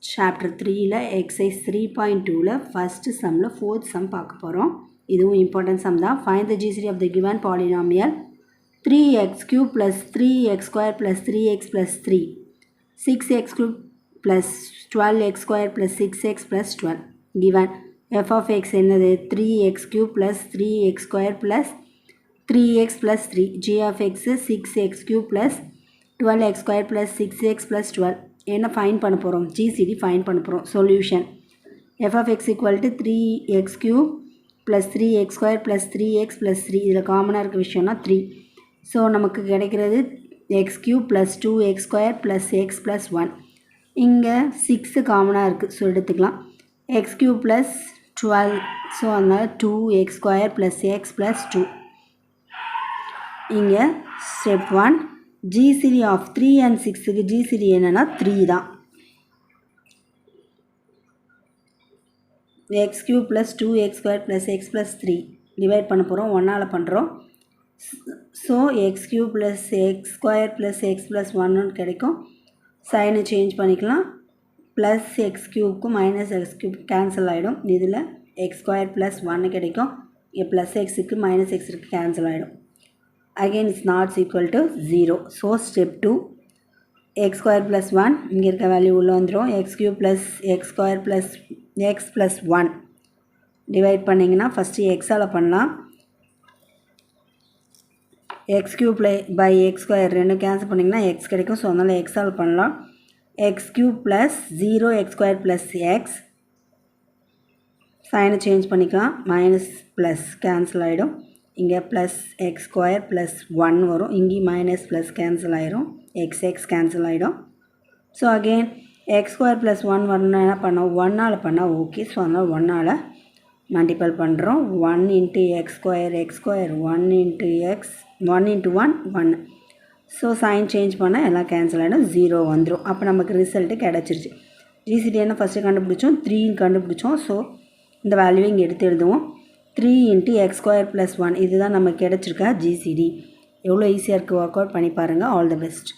Chapter 3 exercise 3.2 first sum fourth sum பார்க்க போறோம். இதுவும் important sum தான். Find the GCD of the given polynomial 3x cube plus 3x square plus 3x plus 3 6x cube plus 12x square plus 6x plus 12 given f of x என்னது 3x cube plus 3x square plus 3x plus 3 g of x 6x cube plus 12x square plus 6x plus 12 என்ன find பண்ண போகிறோம் GCD find பண்ண போகிறோம் solution f of x equal to 3x cube plus 3x square plus 3x plus 3 இதில் காமனாக இருக்க விஷயம்னா 3 so நமக்கு கிடைக்கிறது x cube plus 2x square plus x plus 1 இங்கே 6 காமனாக இருக்குது ஸோ எடுத்துக்கலாம் x cube plus 12 ஸோ அதனால் 2x square plus x plus 2 இங்கே step 1 GCD of 3 and 6க்கு GCD என்னன்னா 3 தான் x cube plus 2x square plus x plus 3 divide பண்ண போகிறோம் 1ஆல் பண்ணுறோம் so x cube plus x square plus x plus 1 கிடைக்கும் சைனை change பண்ணிக்கலாம் ப்ளஸ் எக்ஸ் க்யூப்க்கும் மைனஸ் எக்ஸ் க்யூப் கேன்சல் ஆகிடும் இதில் எக்ஸ் ஸ்கொயர் ப்ளஸ் 1 கிடைக்கும் இங்கே ப்ளஸ் எக்ஸுக்கு மைனஸ் எக்ஸுக்கு கேன்சல் ஆகிடும் again it's not equal to 0 so step 2 x square plus 1 இங்கே இருக்க வேல்யூ உள்ள வந்துடும் x cube plus x square plus x plus 1 divide பண்ணிங்கன்னா ஃபஸ்ட்டு எக்ஸால் பண்ணலாம் x cube by x square ரெண்டு கேன்சல் பண்ணிங்கன்னா x கிடைக்கும் ஸோ அதனால் எக்ஸால் பண்ணலாம் x cube plus 0 x square plus x சைனை சேஞ்ச் பண்ணிக்கலாம் மைனஸ் ப்ளஸ் கேன்சல் ஆகிடும் இங்கே ப்ளஸ் எக்ஸ் ஸ்கொயர் ப்ளஸ் 1 வரும் இங்கே மைனஸ் ப்ளஸ் கேன்சல் ஆகிடும் எக்ஸ் கேன்சல் ஆகிடும் so again X square plus 1 வரணும்னா என்ன பண்ணோம் 1ஆல் பண்ணால் ஓகே ஸோ அதனால் 1ஆல் மல்டிபிள் பண்ணுறோம் 1 into x square 1 into x 1 into 1 1 so sign change பண்ணால் எல்லாம் கேன்சல் ஆகிடும் 0 வந்துடும் அப்போ நமக்கு ரிசல்ட்டு கிடச்சிருச்சு ஜிசிடி என்ன ஃபஸ்ட்டு கண்டுபிடிச்சோம் 3 கண்டுபிடிச்சோம் ஸோ இந்த வேல்யூ இங்கே எடுத்து எழுதுவோம் 3 இன்ட்டு எக்ஸ் ஸ்கொயர் ப்ளஸ் 1 இதுதான் நமக்கு கிடச்சிருக்கா ஜிசிடி எவ்வளோ ஈஸியாக இருக்குது ஒர்க் அவுட் பண்ணி பாருங்கள் ஆல் தி பெஸ்ட்